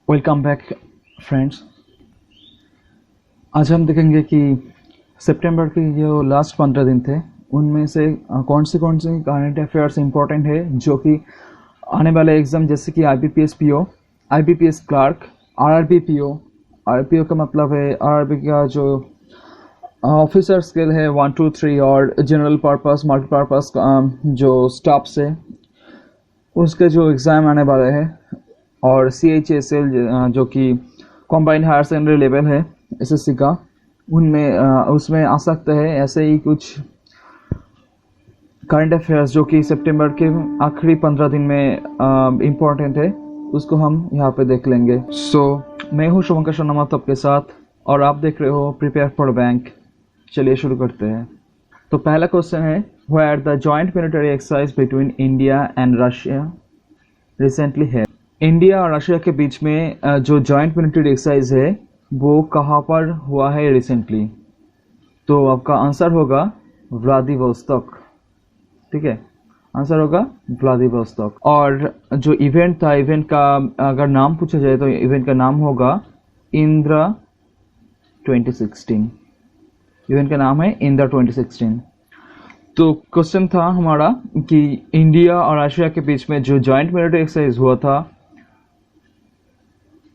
Welcome back friends. आज हम देखेंगे कि सितंबर के जो लास्ट 15 दिन थे उनमें से कौन से करंट अफेयर्स इंपॉर्टेंट है जो कि आने वाले एग्ज़ाम जैसे कि IBPS PO, IBPS clerk, RRB PO। RRPO का मतलब है RRB का जो ऑफिसर स्किल है 1 2 3 और जनरल पर्पस मल्टीपर्पस जो स्टाफ्स है उसके जो एग्ज़ाम आने वाले हैं। और CHSL जो कि कॉम्बाइंड हायर सेकेंडरी लेवल है SSC का, उनमें उसमें आ सकते हैं ऐसे ही कुछ करंट अफेयर्स जो कि सितंबर के आखिरी 15 दिन में इम्पोर्टेंट है, उसको हम यहाँ पे देख लेंगे। मैं हूँ शुभंकर शर्मा आपके साथ और आप देख रहे हो प्रिपेयर फॉर बैंक। चलिए शुरू करते हैं। तो पहला क्वेश्चन है, where the joint military exercise between India and Russia recently है। इंडिया और रशिया के बीच में जो जॉइंट मिलिट्री एक्सरसाइज है वो कहाँ पर हुआ है रिसेंटली? तो आपका आंसर होगा व्लादिवोस्तोक। ठीक है, आंसर होगा व्लादिवोस्तोक। और जो इवेंट था, इवेंट का अगर नाम पूछा जाए तो इवेंट का नाम होगा इंद्र 2016। इवेंट का नाम है इंद्र 2016। तो क्वेश्चन था हमारा कि इंडिया और रशिया के बीच में जो जॉइंट मिलिट्री एक्सरसाइज हुआ था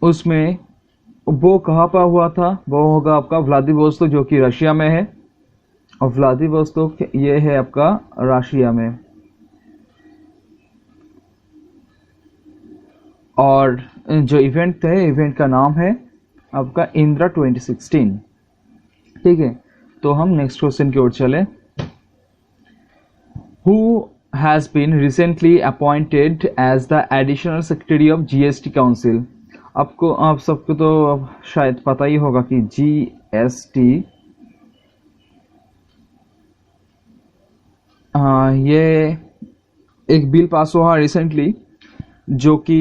उसमें वो कहाँ पर हुआ था? वो होगा आपका व्लादिवोस्तोक जो कि रशिया में है, और व्लादिवोस्तोक ये है आपका रशिया में। और जो इवेंट है, इवेंट का नाम है आपका इंद्र 2016। ठीक है, तो हम नेक्स्ट क्वेश्चन की ओर चले। Who has been recently appointed as the additional secretary of GST Council? आप सबको तो शायद पता ही होगा कि GST ये एक बिल पास हुआ रिसेंटली जो कि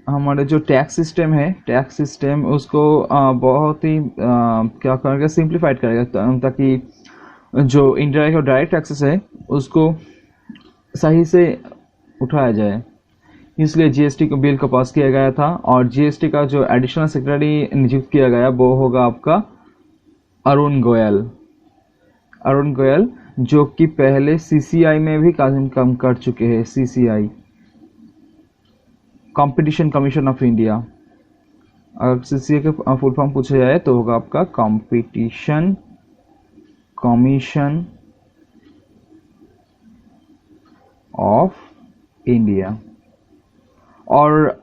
हमारे जो टैक्स सिस्टम है, टैक्स सिस्टम उसको बहुत ही क्या करेगा, सिंप्लीफाइड करेगा ताकि जो इनडायरेक्ट और डायरेक्ट टैक्सेस है उसको सही से उठाया जाए। इसलिए GST को बिल को पास किया गया था। और GST का जो एडिशनल सेक्रेटरी नियुक्त किया गया वो होगा आपका अरुण गोयल। अरुण गोयल जो कि पहले CCI में भी काम कर चुके हैं। CCI competition commission of India. अगर CCI का फुल फॉर्म पूछा जाए तो होगा आपका कंपटीशन कमीशन ऑफ इंडिया। और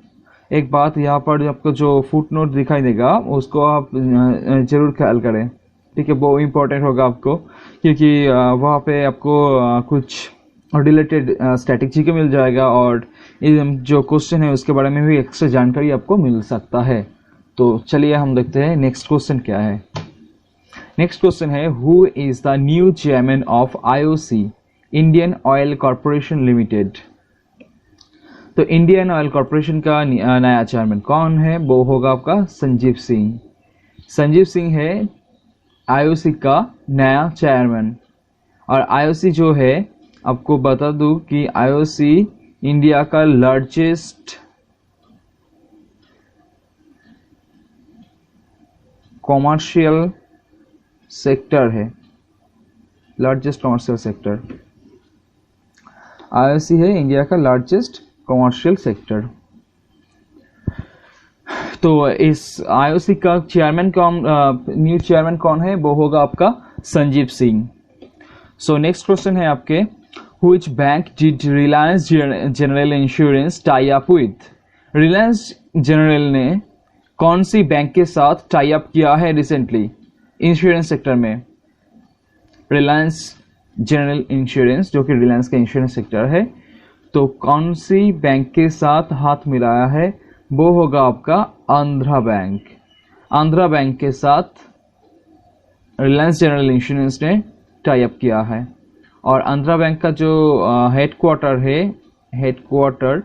एक बात यहाँ पर आपको जो फुट नोट दिखाई देगा उसको आप जरूर ख्याल करें। ठीक है, वो इम्पोर्टेंट होगा आपको क्योंकि वहाँ पे आपको कुछ रिलेटेड स्टैटिक जीके मिल जाएगा और जो क्वेश्चन है उसके बारे में भी एक्स्ट्रा जानकारी आपको मिल सकता है। तो चलिए हम देखते हैं नेक्स्ट क्वेश्चन क्या है। नेक्स्ट क्वेश्चन है, who is the new chairman of IOC Indian oil corporation limited? तो इंडियन ऑयल कॉरपोरेशन का नया चेयरमैन कौन है? वो होगा आपका संजीव सिंह। संजीव सिंह है IOC का नया चेयरमैन। और IOC जो है, आपको बता दूं कि IOC इंडिया का लार्जेस्ट कॉमर्शियल सेक्टर है। लार्जेस्ट कॉमर्शियल सेक्टर IOC है, इंडिया का लार्जेस्ट कॉमर्शियल सेक्टर। तो इस IOC का चेयरमैन कौन, न्यू चेयरमैन कौन है? वो होगा आपका संजीव सिंह। सो नेक्स्ट क्वेश्चन है आपके, which bank did Reliance general insurance tie up with? Reliance general ने कौन सी बैंक के साथ टाई अप किया है रिसेंटली इंश्योरेंस सेक्टर में? रिलायंस जनरल इंश्योरेंस जो कि रिलायंस का इंश्योरेंस सेक्टर है, तो कौन सी बैंक के साथ हाथ मिलाया है? वो होगा आपका आंध्रा बैंक। आंध्रा बैंक के साथ रिलायंस जनरल इंश्योरेंस ने टाई अप किया है। और आंध्रा बैंक का जो हेडक्वार्टर है, हेडक्वार्टर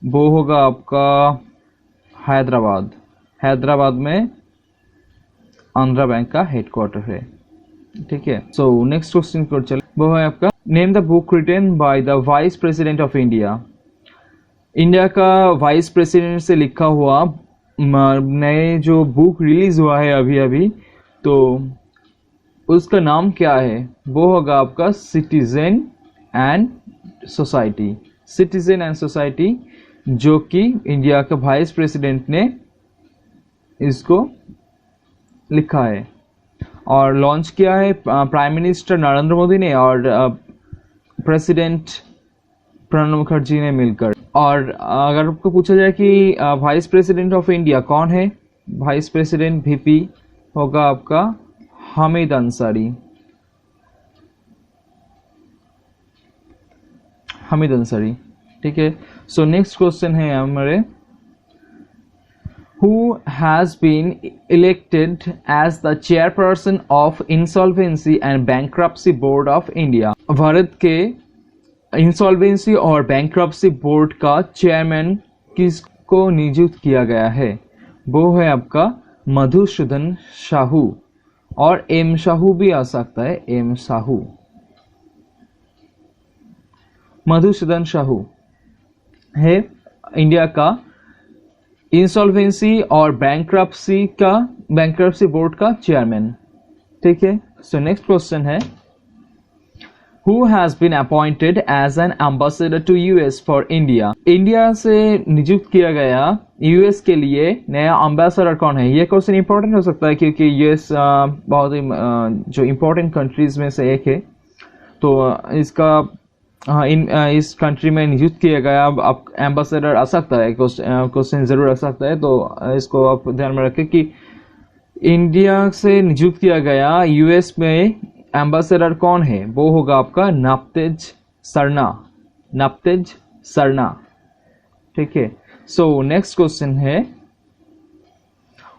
वो होगा आपका हैदराबाद। हैदराबाद में आंध्रा बैंक का हेडक्वार्टर है। ठीक है, सो नेक्स्ट क्वेश्चन को चले। वो है आपका, name the book written by the vice president of India. India का वाइस प्रेसिडेंट से लिखा हुआ नए जो बुक रिलीज हुआ है अभी अभी, तो उसका नाम क्या है? वो होगा आपका citizen and society. Citizen and society, जो कि इंडिया का वाइस प्रेसिडेंट ने इसको लिखा है और लॉन्च किया है प्राइम मिनिस्टर नरेंद्र मोदी ने और प्रेसिडेंट प्रणब मुखर्जी ने मिलकर। और अगर आपको पूछा जाए कि वाइस प्रेसिडेंट ऑफ इंडिया कौन है, वाइस प्रेसिडेंट वीपी होगा आपका हामिद अंसारी। हामिद अंसारी, ठीक है। सो नेक्स्ट क्वेश्चन है हमारे, who has been elected as the chairperson of Insolvency and Bankruptcy Board of India? Bharat के इंसॉल्वेंसी और बैंक्रप्सी बोर्ड का चेयरमैन किसको नियुक्त किया गया है? वो है आपका मधुसूदन साहू, और एम साहू भी आ सकता है, एम साहू। मधुसूदन साहू है इंडिया का इंसॉल्वेंसी और बैंक्रप्सी बोर्ड का चेयरमैन, ठीक है। सो नेक्स्ट क्वेश्चन है, Who has been appointed as an ambassador to US for India? India से नियुक्त किया गया यूएस के लिए नया एम्बेसडर कौन है? ये क्वेश्चन इंपॉर्टेंट हो सकता है क्योंकि यूएस बहुत ही जो इम्पोर्टेंट कंट्रीज में से एक है, तो इसका इस कंट्री में नियुक्त किया गया अब एम्बेसडर आ सकता है, क्वेश्चन जरूर आ सकता है, तो इसको आप ध्यान में रखें कि इंडिया से नियुक्त किया गया यूएस में एम्बेसडर कौन है? वो होगा आपका नपतेज सरना, नपतेज सरना, ठीक है। सो नेक्स्ट क्वेश्चन है,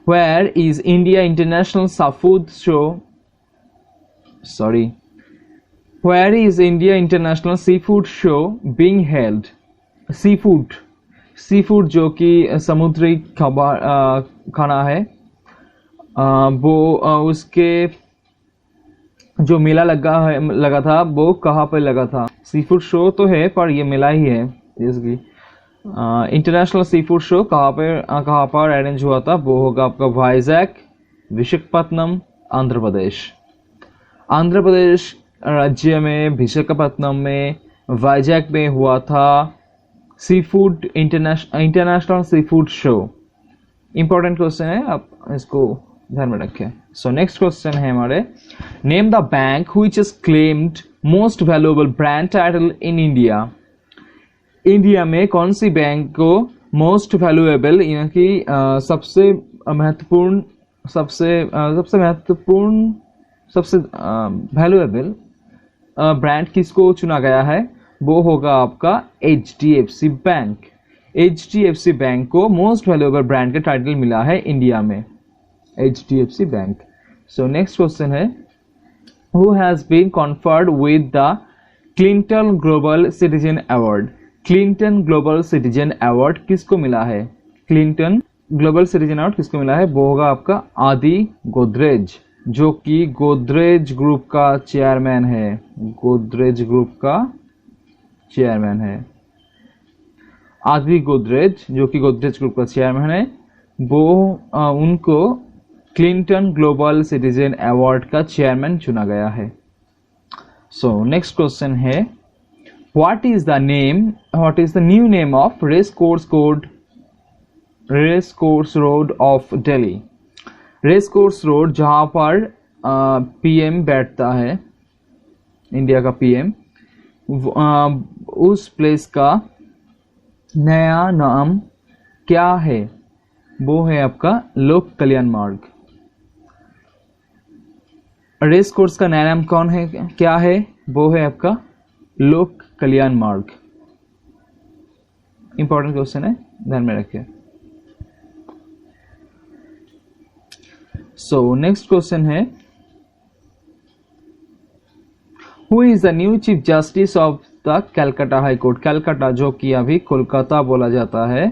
where is India international seafood show, sorry, where is India international seafood show being held? Seafood जो कि समुद्री खाना है, वो उसके जो मेला लगा था वो कहाँ पर लगा था? सीफूड शो तो है पर ये मेला ही है इसकी। इंटरनेशनल सीफूड शो कहाँ पर अरेंज हुआ था? वो होगा आपका वाइजैक, विशाखापत्तनम, आंध्र प्रदेश। आंध्र प्रदेश राज्य में विशाखापत्तनम में वाइजैक में हुआ था seafood international seafood show. Important question है, आप इसको ध्यान में रखें। सो नेक्स्ट क्वेश्चन है हमारे, name the bank which is claimed most valuable brand title in India? India में कौन सी बैंक को मोस्ट वैल्यूएबल यानी कि सबसे महत्वपूर्ण सबसे वैल्यूएबल ब्रांड किसको चुना गया है? वो होगा आपका HDFC बैंक। HDFC बैंक को मोस्ट वैल्यूएबल ब्रांड का टाइटल मिला है इंडिया में, HDFC bank. So next question है, who has been conferred with the Clinton global citizen award? Clinton global citizen award किसको मिला है? क्लिंटन ग्लोबल सिटीजन अवार्ड किसको मिला है? वो होगा आपका आदि गोदरेज, जो कि गोदरेज ग्रुप का चेयरमैन है, गोदरेज ग्रुप का चेयरमैन है। आदि गोदरेज जो कि गोदरेज ग्रुप का चेयरमैन है, वो उनको क्लिंटन ग्लोबल सिटीजन अवार्ड का चेयरमैन चुना गया है। सो नेक्स्ट क्वेश्चन है, what is the new name of race course road of Delhi? Race course road जहां पर पीएम बैठता है, इंडिया का पीएम, उस प्लेस का नया नाम क्या है? वो है आपका लोक कल्याण मार्ग। रेस कोर्स का नया नाम कौन है, क्या है? वो है आपका लोक कल्याण मार्ग। इंपॉर्टेंट क्वेश्चन है, ध्यान में रखिए। सो नेक्स्ट क्वेश्चन है, who is the new chief justice of the Calcutta high court? Calcutta जो कि अभी कोलकाता बोला जाता है,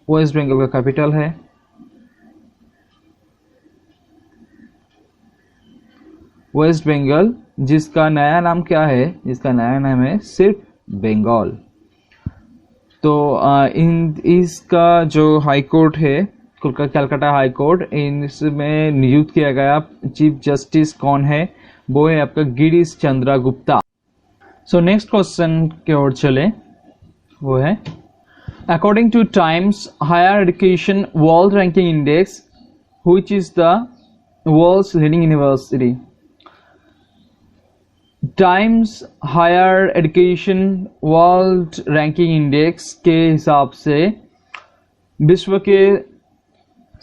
वेस्ट बंगाल का कैपिटल है। वेस्ट बंगाल, जिसका नया नाम क्या है? जिसका नया नाम है सिर्फ बंगाल। तो इसका जो हाई कोर्ट है कलकत्ता हाई कोर्ट, इसमें नियुक्त किया गया चीफ जस्टिस कौन है? वो है आपका Girish Chandra Gupta. So next question की ओर चले, वो है according to Times higher education world ranking index which is the world's leading university. Times higher education world ranking index के हिसाब से विश्व के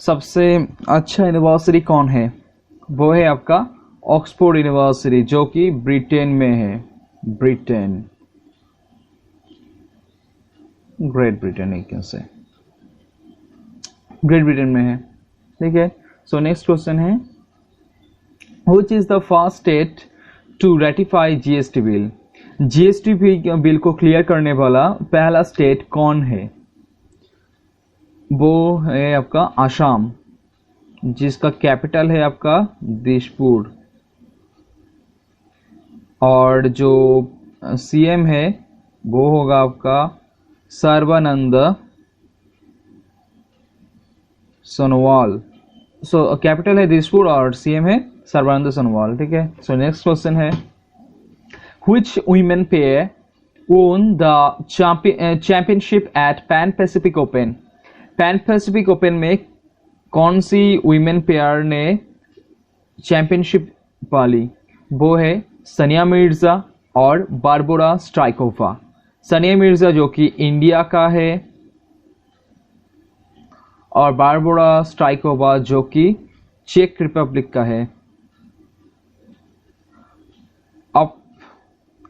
सबसे अच्छा यूनिवर्सिटी कौन है? वो है आपका ऑक्सफोर्ड यूनिवर्सिटी, जो कि ब्रिटेन में है। ब्रिटेन, ग्रेट ब्रिटेन एक से ग्रेट ब्रिटेन में है, ठीक है। सो नेक्स्ट क्वेश्चन है which is the first state to ratify GST bill. GST bill को क्लियर करने वाला पहला स्टेट कौन है? वो है आपका आसाम, जिसका कैपिटल है आपका दिसपुर, और जो सीएम है वो होगा आपका सर्बानंद सोनोवाल। सो कैपिटल है दिसपुर और सीएम है सर्बानंद सोनोवाल, ठीक है। सो नेक्स्ट क्वेश्चन है which women pair won the championship at Pan Pacific Open। Pan Pacific open में कौन सी वुमेन पेयर ने चैंपियनशिप पाली? वो है सानिया मिर्जा और बारबोरा स्ट्राइकोवा। सानिया मिर्जा जो कि इंडिया का है, और बारबोरा स्ट्राइकोवा जो कि चेक रिपब्लिक का है। अब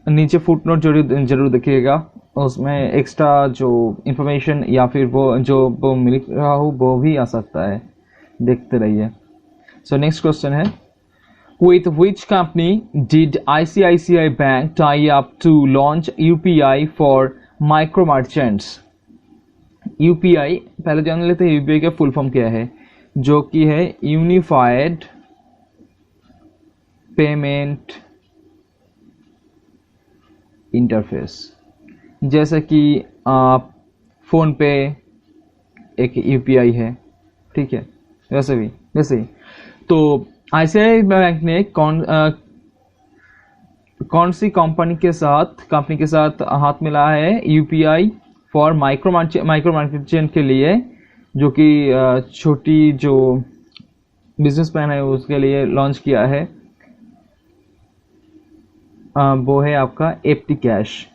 नीचे फुटनोट जरूर देखिएगा, उसमें एक्स्ट्रा जो इंफॉर्मेशन या फिर वो मिल रहा हो वो भी आ सकता है, देखते रहिए। सो नेक्स्ट क्वेश्चन है with which company did ICICI bank tie up to launch UPI for micro merchants. UPI पहले जान लेते हैं UPI का फुल फॉर्म क्या है, जो कि है यूनिफाइड पेमेंट इंटरफेस। जैसे कि फोन पे एक UPI है, ठीक है, वैसे ही तो ICICI बैंक ने कौन सी कंपनी के साथ हाथ मिला है UPI फॉर माइक्रो मर्चेंट के लिए, जो कि छोटी जो बिजनेसमैन है उसके लिए लॉन्च किया है। वो है आपका एप्टी कैश,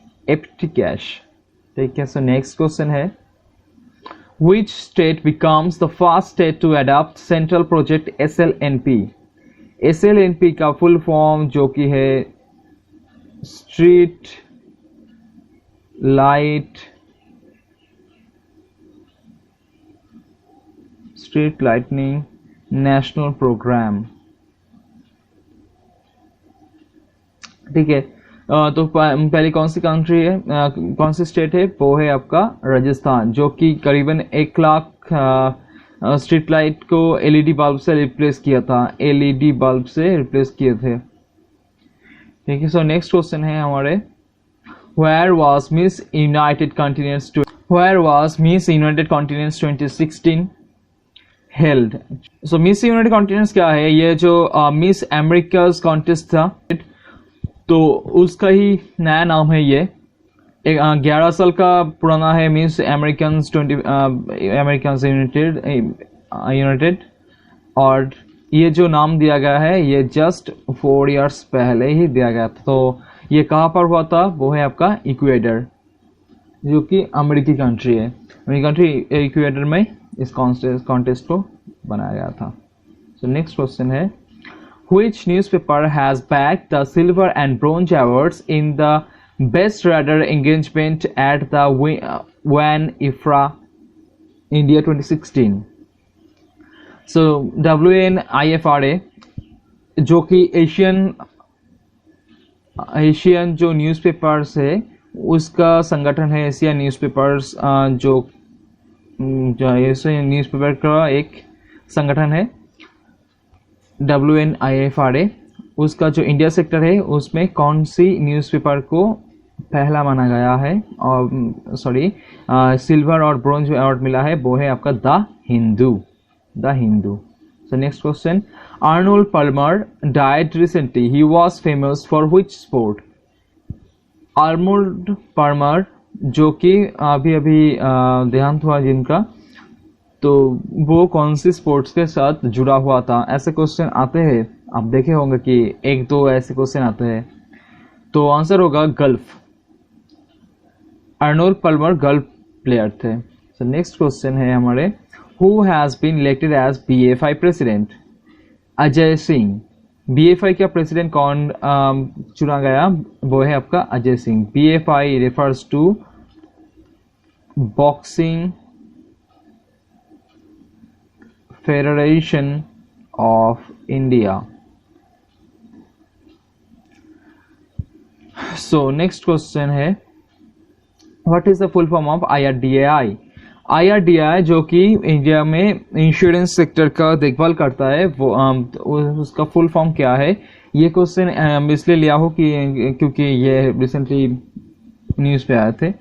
ठीक है। सो नेक्स्ट क्वेश्चन है Which state becomes the first state to adopt central project SLNP। SLNP का फुल फॉर्म जो कि है स्ट्रीट लाइटनिंग नेशनल प्रोग्राम, ठीक है। तो पहली कौन सी कंट्री है, कौन सी स्टेट है? वो है आपका राजस्थान, जो कि करीबन 1 लाख स्ट्रीट लाइट को LED बल्ब से रिप्लेस किए थे, ठीक है। सो नेक्स्ट क्वेश्चन है हमारे Where was Miss United Continents 2016 held। So miss United continents क्या है? ये जो मिस अमेरिकाज कॉन्टेस्ट था, तो उसका ही नया नाम है। ये 11 साल का पुराना है, मिस अमेरिकन्स यूनाइटेड, और ये जो नाम दिया गया है ये जस्ट 4 इयर्स पहले ही दिया गया था। तो ये कहाँ पर हुआ था? वो है आपका इक्वेडर, जो कि अमेरिकी कंट्री है। अमेरिकी कंट्री इक्वेडर में इस कॉन्टेस्ट को बनाया गया था। सो नेक्स्ट क्वेश्चन है Which newspaper has bagged the silver and bronze awards in the best reader engagement at the WAN IFRA India 2016। So WAN-IFRA जो कि एशियन जो न्यूज़पेपर्स है उसका संगठन है। एशिया न्यूज़पेपर्स जो एशियन न्यूज़पेपर का एक संगठन है WAN-IFRA, उसका जो इंडिया सेक्टर है उसमें कौन सी न्यूज़पेपर को पहला माना गया है, और सॉरी सिल्वर और ब्रॉन्ज अवार्ड मिला है, वो है आपका the Hindu. So next question, Arnold Palmer died recently, he was famous for which sport? Arnold Palmer जो कि अभी अभी देहांत हुआ जिनका, तो वो कौन सी स्पोर्ट्स के साथ जुड़ा हुआ था? ऐसे क्वेश्चन आते हैं, आप देखे होंगे कि एक दो ऐसे क्वेश्चन आते हैं। तो आंसर होगा golf. Arnold Palmer golf player थे। सो नेक्स्ट क्वेश्चन है हमारे, who has been elected as BFI president? Ajay Singh. BFI का प्रेसिडेंट कौन चुना गया? वो है आपका Ajay Singh. BFI refers to boxing federation of India. So next question है, what is the full form of IRDAI? IRDAI जो कि इंडिया में इंश्योरेंस सेक्टर का देखभाल करता है, वो उसका फुल फॉर्म क्या है? ये क्वेश्चन इसलिए लिया हो कि क्योंकि ये रिसेंटली न्यूज़ पे आए थे।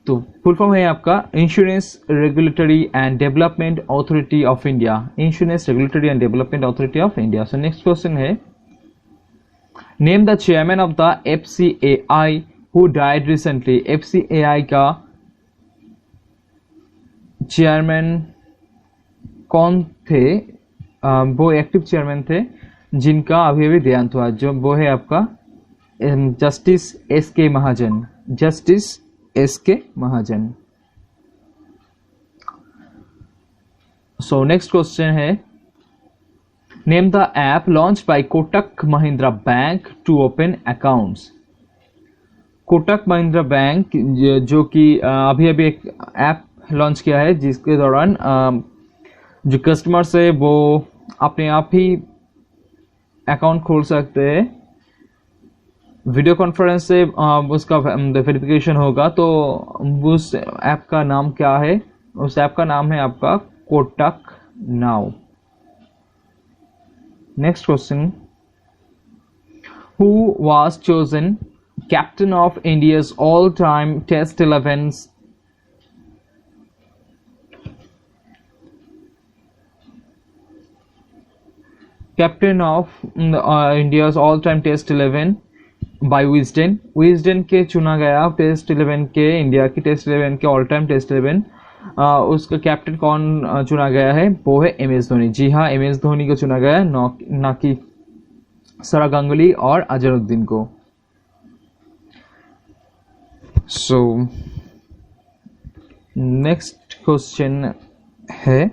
तो फुल फॉर्म है आपका insurance regulatory and development authority of India. Insurance regulatory and development authority of India. So next question है, name the chairman of the FCAI who died recently. FCAI का chairman कौन थे? वो एक्टिव चेयरमैन थे जिनका अभी अभी देहांत हुआ, जो वो है आपका justice SK Mahajan. Justice SK Mahajan. So next question है, name the app launch by Kotak Mahindra bank to open accounts. Kotak Mahindra bank जो कि अभी अभी एक ऐप लॉन्च किया है, जिसके दौरान जो कस्टमर्स है वो अपने आप ही अकाउंट खोल सकते हैं। वीडियो कॉन्फ्रेंस से उसका वेरिफिकेशन होगा। तो उस ऐप का नाम क्या है? उस ऐप का नाम है आपका Kotak now. Next question, who was chosen captain of India's all time test 11 captain of India's all time test 11 by Wisden. Wisden के चुना गया टेस्ट 11 के, इंडिया की टेस्ट 11 के ऑल टाइम टेस्ट 11 उसका कैप्टन कौन चुना गया है? वो है MS धोनी। जी हाँ, MS धोनी को चुना गया है, ना कि सौरव गांगुली और अजहरुद्दीन को। सो नेक्स्ट क्वेश्चन है,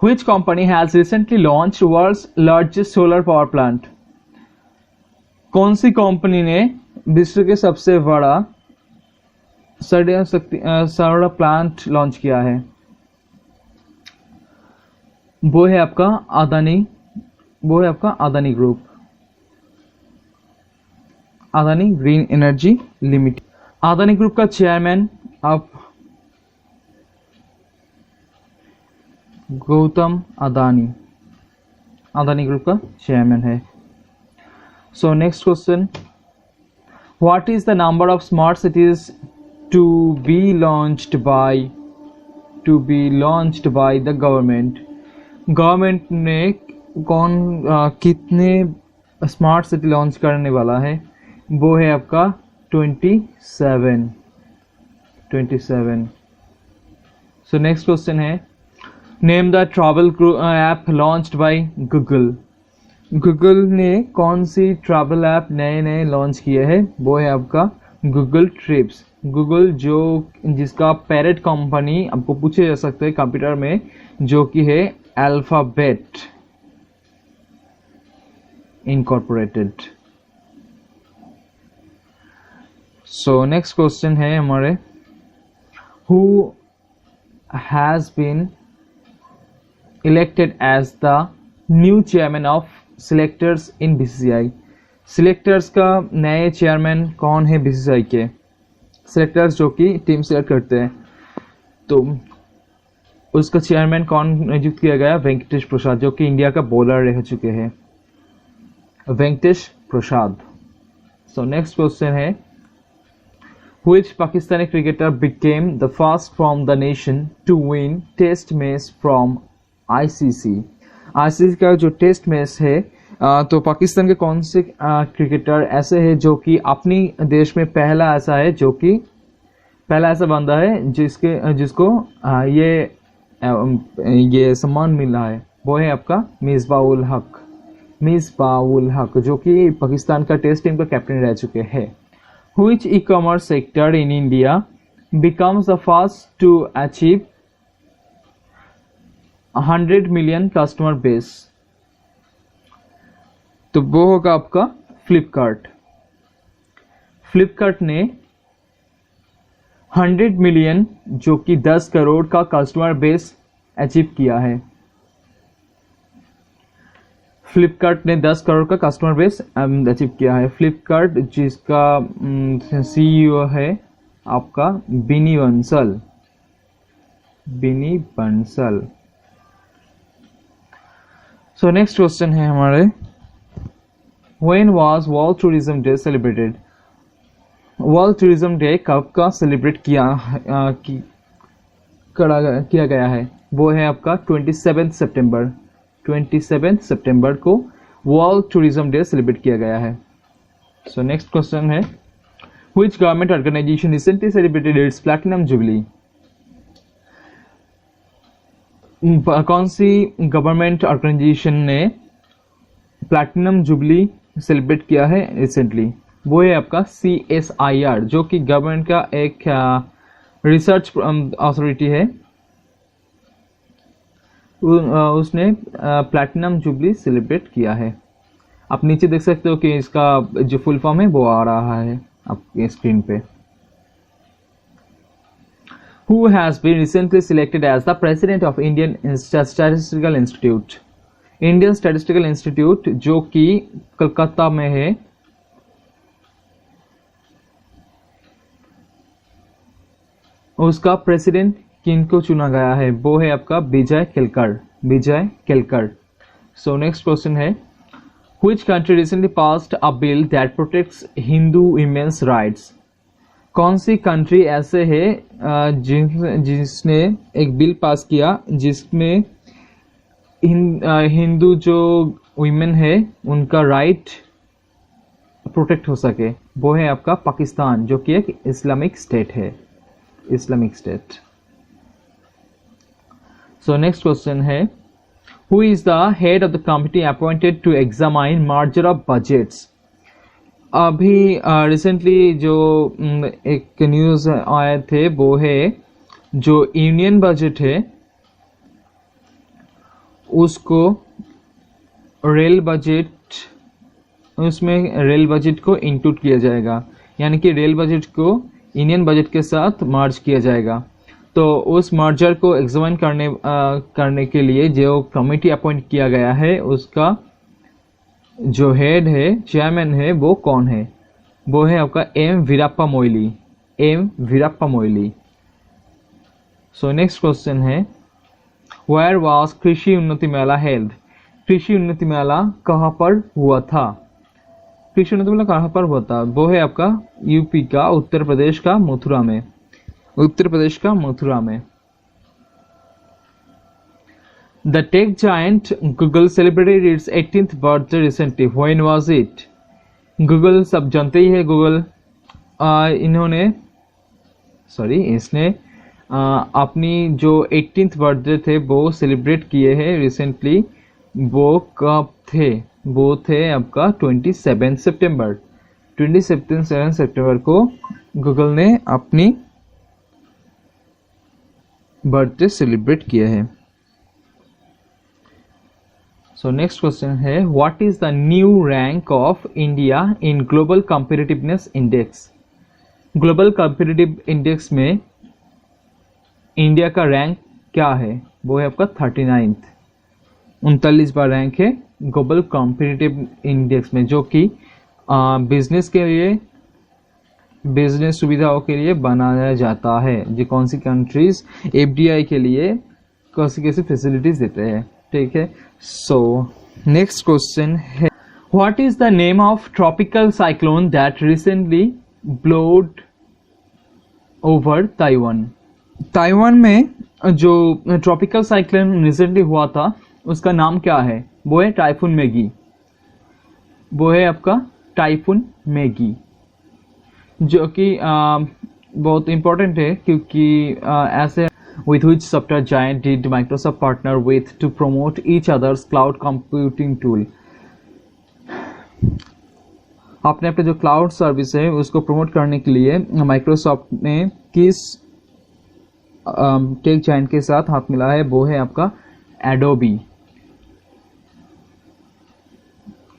which company has recently launched world's largest solar power plant? कौन सी कंपनी ने विश्व के सबसे बड़ा सौर प्लांट लॉन्च किया है? वो है आपका Adani group, Adani green energy limited. Adani group का चेयरमैन अब गौतम अदानी ग्रुप का चेयरमैन है। So next question, what is the number of smart cities to be launched by the government? Government ने कितने स्मार्ट सिटी लॉन्च करने वाला है? वो है आपका 27। सो नेक्स्ट क्वेश्चन है, name the travel app launched by Google. Google ने कौन सी ट्रैवल ऐप नए लॉन्च किए हैं? वो है आपका गूगल ट्रिप्स। गूगल जिसका पेरेंट कंपनी आपको पूछे जा सकते हैं कंप्यूटर में, जो कि है Alphabet Incorporated. So next question है हमारे, who has been elected as the new chairman of selectors in BCCI? Selectors का नए चेयरमैन कौन है BCCI के? सिलेक्टर्स जो कि टीम सिलेक्ट करते हैं, तो उसका चेयरमैन कौन नियुक्त किया गया? वेंकटेश प्रसाद, जो कि इंडिया का बॉलर रह चुके हैं, वेंकटेश प्रसाद। सो नेक्स्ट क्वेश्चन है, Which Pakistani cricketer became the first from the nation to win Test match from ICC? ICC का जो टेस्ट मैच है तो पाकिस्तान के कौन से क्रिकेटर ऐसे हैं जो कि अपनी देश में पहला ऐसा बंदा है जिसको ये सम्मान मिला है, वो है आपका मिसबाह उल हक जो कि पाकिस्तान का टेस्ट टीम का कैप्टन रह चुके हैं। Which e-commerce sector in India becomes the first to achieve 100 million customer base? तो वो होगा आपका फ्लिपकार्ट। फ्लिपकार्ट ने 100 मिलियन जो कि 10 करोड़ का कस्टमर बेस अचीव किया है। फ्लिपकार्ट ने 10 करोड़ का कस्टमर बेस अचीव किया है। फ्लिपकार्ट जिसका सीईओ है आपका बिनी बंसल। सो नेक्स्ट क्वेश्चन है हमारे, when was world tourism day celebrated? World tourism day कब का सेलिब्रेट किया गया है? वो है आपका 27 सितंबर को वर्ल्ड टूरिज्म डे सेलिब्रेट किया गया है। सो नेक्स्ट क्वेश्चन है, which government organisation recently celebrated its platinum jubilee? कौन सी गवर्नमेंट ऑर्गेनाइजेशन ने प्लैटिनम जुबली सेलिब्रेट किया है रिसेंटली? वो है आपका CSIR जो कि गवर्नमेंट का एक रिसर्च अथॉरिटी है। उसने प्लैटिनम जुबली सेलिब्रेट किया है। आप नीचे देख सकते हो कि इसका जो फुल फॉर्म है वो आ रहा है आपके स्क्रीन पे। Who has been recently selected as the president of Indian Statistical Institute? Indian statistical institute जो कि कलकत्ता में है, उसका प्रेसिडेंट किनको चुना गया है? वो है आपका Vijay Kelkar. So next question है, which country recently passed a bill that protects Hindu women's rights? कौन सी कंट्री ऐसे है जिसने एक बिल पास किया जिसमें हिंदू जो वुमेन है उनका राइट प्रोटेक्ट हो सके? वो है आपका पाकिस्तान जो कि एक इस्लामिक स्टेट है। So next question है, who is the head of the committee appointed to examine merger of budgets? अभी रिसेंटली जो एक न्यूज़ आए थे वो है जो यूनियन बजट है उसको उसमें रेल बजट को इंक्लूड किया जाएगा, यानी कि रेल बजट को यूनियन बजट के साथ मर्ज किया जाएगा। तो उस मर्जर को एग्जामिन करने के लिए जो कमेटी अपॉइंट किया गया है उसका जो हेड है, चेयरमैन है, वो कौन है? वो है आपका M Veerappa Moily. So next question है, where was Krishi Unnati Mela held? कृषि उन्नति मेला कहाँ पर हुआ था? कृषि उन्नति मेला कहाँ पर हुआ था? वो है आपका यूपी का उत्तर प्रदेश का मथुरा में। The tech giant Google celebrated its 18th birthday recently. When was it? Google सब जानते ही है। गूगल इसने अपनी जो 18th बर्थडे थे वो सेलिब्रेट किए हैं रिसेंटली। वो कब थे? वो थे आपका 27 सितंबर को गूगल ने अपनी बर्थडे सेलिब्रेट किया है। सो नेक्स्ट क्वेश्चन है, what is the new rank of India in global competitiveness index? Global competitive index में इंडिया का रैंक क्या है? वो है आपका 39वां रैंक है ग्लोबल कॉम्पिटिटिव इंडेक्स में, जो कि बिजनेस सुविधाओं के लिए बनाया जाता है। जो कौन सी कंट्रीज FDI के लिए कैसी फैसिलिटीज देते हैं, ठीक है। सो नेक्स्ट क्वेश्चन है, what is the name of tropical cyclone that recently blowed over Taiwan. Taiwan में जो ट्रॉपिकल साइक्लोन रिसेंटली हुआ था उसका नाम क्या है? वो है टाइफून मैगी। वो है आपका टाइफून मैगी, जो कि बहुत इम्पोर्टेंट है क्योंकि ऐसे with which software giant did Microsoft partner with to promote each other's cloud computing tool? आपने अपने जो क्लाउड सर्विस है उसको प्रमोट करने के लिए माइक्रोसॉफ्ट ने किस टेक जायंट के साथ हाथ मिला है? वो है आपका एडोबी।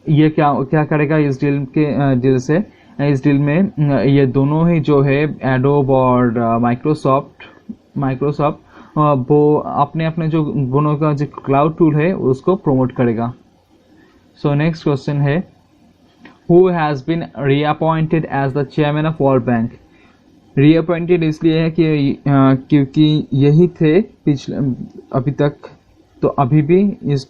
ये क्या क्या करेगा इस डील से? इस डील में ये दोनों ही जो है एडोब और माइक्रोसॉफ्ट वो अपने अपने जो दोनों का जो क्लाउड टूल है उसको प्रमोट करेगा। सो नेक्स्ट क्वेश्चन है, who has been reappointed as the chairman of World Bank? Reappointed इसलिए है कि क्योंकि यही थे पिछले अभी तक, तो अभी भी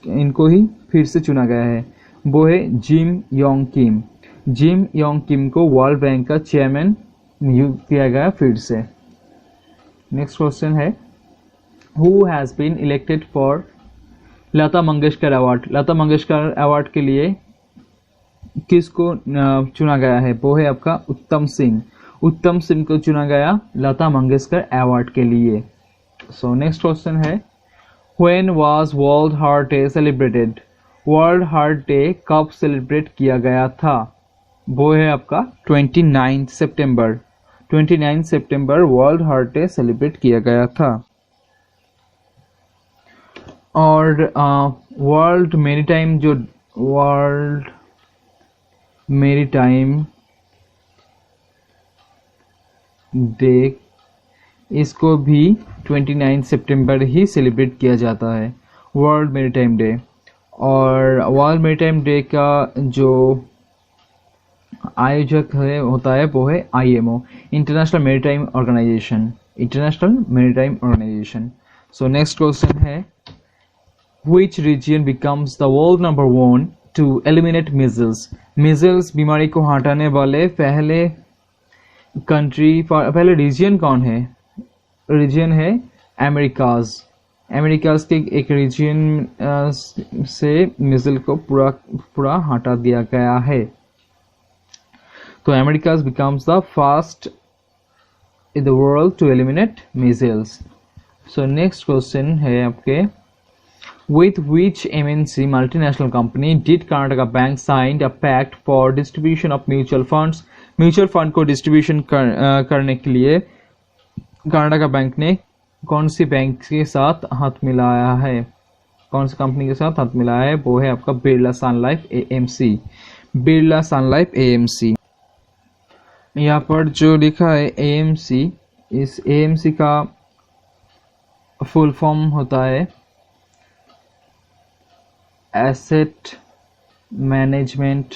इनको ही फिर से चुना गया है। वो है Jim Yong Kim. Jim Yong Kim को वर्ल्ड बैंक का चेयरमैन नियुक्त किया गया फिर से। नेक्स्ट क्वेश्चन है, who has been elected for Lata Mangeshkar award? Lata Mangeshkar award के लिए किसको चुना गया है? वो है आपका उत्तम सिंह। उत्तम सिंह को चुना गया लता मंगेशकर अवार्ड के लिए। सो नेक्स्ट क्वेश्चन है, when was world heart day celebrated? World heart day कब सेलिब्रेट किया गया था? वो है आपका 29 सितंबर। 29 सितंबर वर्ल्ड हार्ट डे सेलिब्रेट किया गया था। और वर्ल्ड मैरीटाइम डे, इसको भी 29 सितंबर ही सेलिब्रेट किया जाता है, वर्ल्ड मैरीटाइम डे। और वर्ल्ड मैरीटाइम डे का जो आयोजक होता है वो है IMO, International Maritime Organisation. So next question है, Which region becomes the world number 1 to eliminate measles? measles बीमारी को हटाने वाले पहले रीजन कौन है? रीजन है अमेरिकाज के एक रीजन से measles को पूरा हटा दिया गया है। तो America's becomes the first in the world to eliminate measles. So next question है आपके, with which MNC multinational company did Karnataka Bank signed a pact for distribution of mutual funds? Mutual fund को distribution करने के लिए Karnataka bank ने कौन सी bank के साथ हाथ मिलाया है? कौन सी कंपनी के साथ हाथ मिलाया है? वो है आपका बिरला सन लाइफ AMC। बिरला सन लाइफ AMC। यहाँ पर जो लिखा है AMC, इस AMC का फुल फॉर्म होता है asset management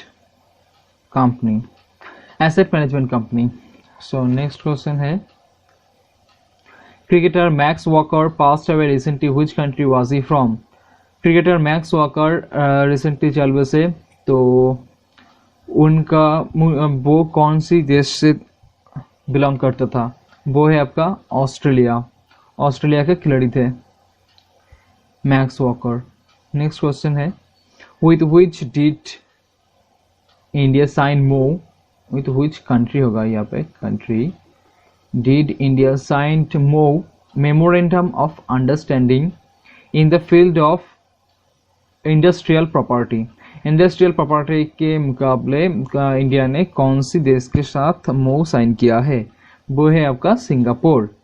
company. So next question है, cricketer Max Walker passed away recently, which country was he from? Cricketer Max Walker recently चल बसे, तो उनका वो कौन सी देश से बिलोंग करता था? वो है आपका ऑस्ट्रेलिया के खिलाड़ी थे मैक्स वॉकर। नेक्स्ट क्वेश्चन है, with which did India sign MOU? With which country होगा यहाँ पे? Country did India sign MOU, memorandum of understanding in the field of industrial property. Industrial property के मुकाबले इंडिया ने कौन सी देश के साथ MOU साइन किया है? वो है आपका सिंगापुर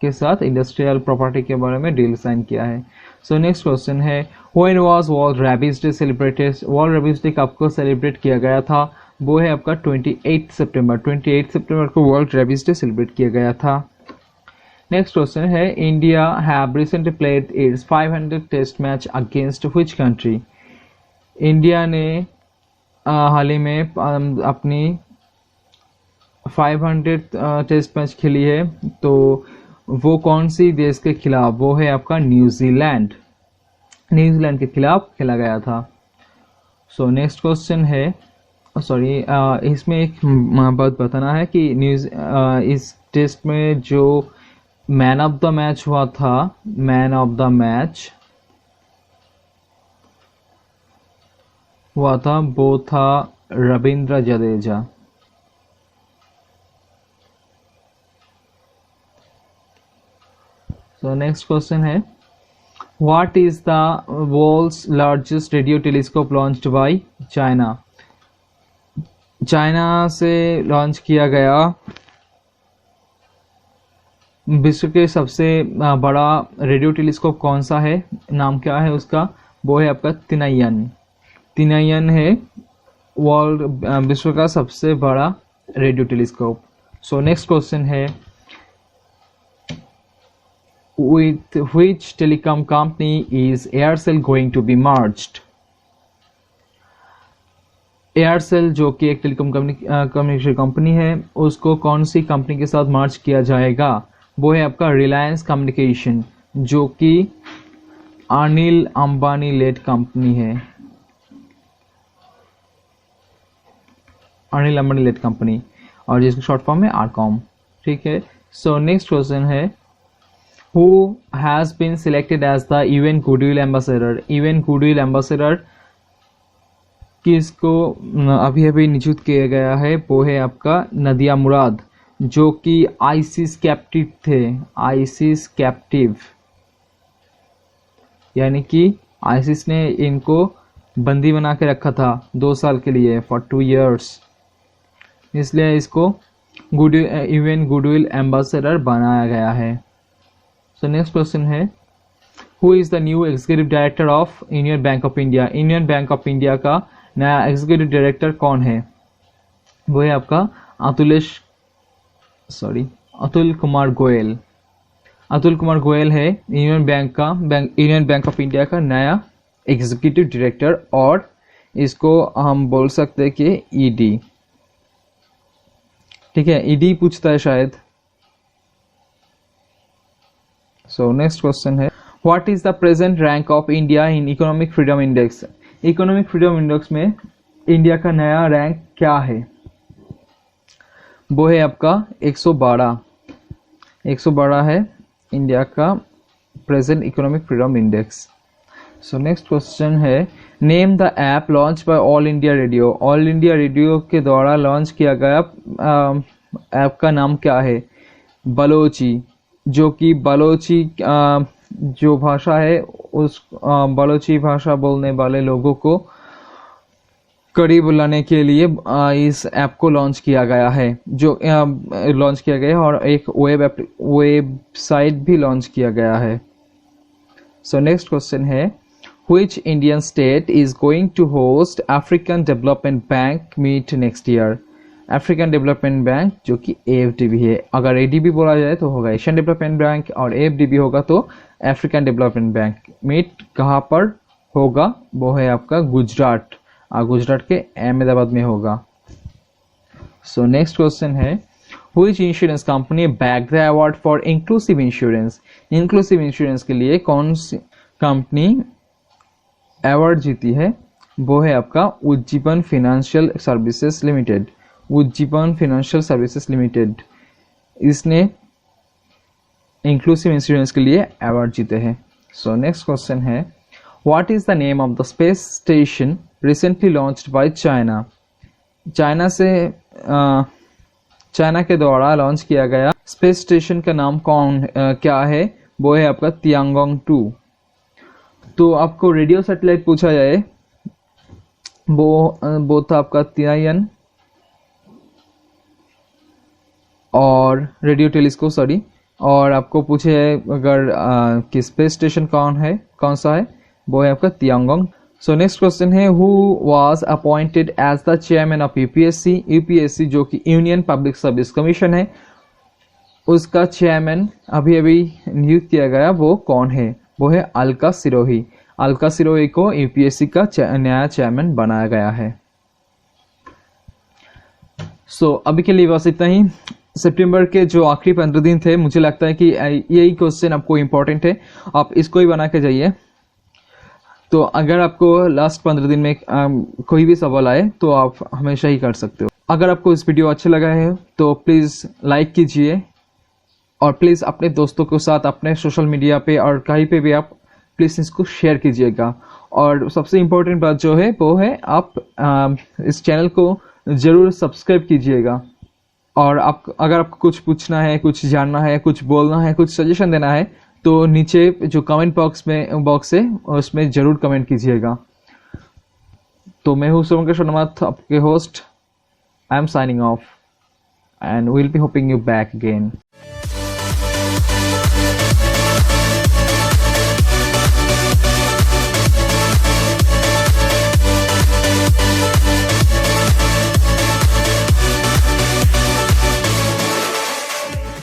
के साथ इंडस्ट्रियल प्रॉपर्टी के बारे में डील साइन किया है। सो नेक्स्ट क्वेश्चन है, when was world rabies day celebrated? World rabies day कब को सेलिब्रेट किया गया था? वो है आपका 28 सितंबर। 28 सितंबर को वर्ल्ड रेबीज डे सेलिब्रेट किया गया था। नेक्स्ट क्वेश्चन है, India have recently played its 500 test match against which country? India ने हाल ही में अपनी 500 टेस्ट मैच खेली है, तो वो कौन सी देश के खिलाफ? वो है आपका न्यूजीलैंड के खिलाफ खेला गया था। सो नेक्स्ट क्वेश्चन है, सॉरी, इसमें एक बात बताना है कि न्यूज इस टेस्ट में जो मैन ऑफ द मैच हुआ था, मैन ऑफ द मैच हुआ था वो था Ravindra Jadeja. So next question है, what is the world's largest radio telescope launched by China? China से लॉन्च किया गया विश्व के सबसे बड़ा रेडियो टेलीस्कोप कौन सा है, नाम क्या है उसका? वो है आपका तिनायन। तिनायन है वर्ल्ड विश्व का सबसे बड़ा रेडियो टेलीस्कोप। सो नेक्स्ट क्वेश्चन है, with which telecom company is Aircel going to be merged? Aircel जो कि एक टेलीकॉम कम्युनिकेशन कंपनी है, उसको कौन सी कंपनी के साथ मर्ज किया जाएगा? वो है आपका रिलायंस कम्युनिकेशन, जो कि अनिल अंबानी लेड कंपनी है, अनिल अंबानी लेड कंपनी, और जिसकी शॉर्ट फॉर्म है आरकॉम। ठीक है। सो नेक्स्ट क्वेश्चन है, who has been selected as the UN Goodwill Ambassador? UN Goodwill Ambassador किसको अभी अभी नियुक्त किया गया है? वो है आपका नदिया मुराद, जो कि आईसिस कैप्टिव थे। आईसिस कैप्टिव यानी कि आईसिस ने इनको बंदी बना के रखा था 2 साल के लिए, फॉर 2 years, इसलिए इसको UN गुडविल एम्बेसडर बनाया गया है। सो नेक्स्ट क्वेश्चन है, who is the new executive director of union bank of India? Union bank of India का नया एग्जीक्यूटिव डायरेक्टर कौन है? वो है आपका अतुल कुमार गोयल। अतुल कुमार गोयल है यूनियन बैंक ऑफ इंडिया का नया एग्जीक्यूटिव डायरेक्टर, और इसको हम बोल सकते हैं कि ईडी। ठीक है, ईडी पूछता है शायद। सो नेक्स्ट क्वेश्चन है, what is the present rank of India in economic freedom index? Economic freedom index में इंडिया का नया रैंक क्या है? वो है आपका 112। 112 है इंडिया का present economic freedom index. So next question है, name the app launch by All India Radio? All India Radio के द्वारा लॉन्च किया गया ऐप का नाम क्या है? बलोची, जो कि बलोची जो भाषा है उस बलोची भाषा बोलने वाले लोगों को करीब लाने के लिए इस ऐप को लॉन्च किया गया है, जो लॉन्च किया गया है, और एक वेबसाइट भी लॉन्च किया गया है। सो नेक्स्ट क्वेश्चन है, which Indian state is going to host African Development Bank meet next year? African Development Bank जो कि AFDB है, अगर ADB बोला जाए तो होगा एशियन डेवलपमेंट बैंक, और AFDB होगा तो अफ्रीकन डेवलपमेंट बैंक। मीट कहाँ पर होगा? वो है आपका गुजरात, गुजरात के अहमदाबाद में होगा। सो नेक्स्ट क्वेश्चन है, which insurance company back the award for inclusive insurance? Inclusive insurance के लिए कौन सी कंपनी अवार्ड जीती है? वो है आपका Ujjivan financial services limited. Ujjivan financial services limited, इसने इंक्लूसिव इंश्योरेंस के लिए अवार्ड जीते हैं। सो नेक्स्ट क्वेश्चन है, what is the name of the space station recently launched by China? China के द्वारा लॉन्च किया गया स्पेस स्टेशन का नाम क्या है? वो है आपका तियांगोंग 2। तो आपको रेडियो सैटेलाइट पूछा जाए, वो था आपका तिनायन, और रेडियो टेलीस्कोप सॉरी, और आपको पूछे अगर कि स्पेस स्टेशन कौन सा है, वो है आपका तियांगोंग। सो नेक्स्ट क्वेश्चन है, who was appointed as the chairman of UPSC? UPSC जो कि यूनियन पब्लिक सर्विस कमीशन है, उसका चेयरमैन अभी अभी नियुक्त किया गया, वो कौन है? वो है अलका सिरोही। अलका सिरोही को यूपीएससी का नया चेयरमैन बनाया गया है। सो अभी के लिए बस इतना ही। सितंबर के जो आखिरी 15 दिन थे, मुझे लगता है कि यही क्वेश्चन आपको इम्पोर्टेंट है, आप इसको ही बना के जाइए। तो अगर आपको लास्ट 15 दिन में कोई भी सवाल आए तो आप हमेशा ही कर सकते हो। अगर आपको इस वीडियो अच्छा लगा है तो प्लीज़ लाइक कीजिए और प्लीज़ अपने दोस्तों के साथ अपने सोशल मीडिया पे और कहीं पे भी आप प्लीज़ इसको शेयर कीजिएगा। और सबसे इम्पोर्टेंट बात जो है वो है आप इस चैनल को ज़रूर सब्सक्राइब कीजिएगा। और आप अगर आपको कुछ पूछना है, कुछ जानना है, कुछ बोलना है, कुछ सजेशन देना है तो नीचे जो कमेंट बॉक्स है उसमें ज़रूर कमेंट कीजिएगा। तो मैं हूँ सोमकेश वर्मा, आपके host. I am signing off and will be hoping you back again.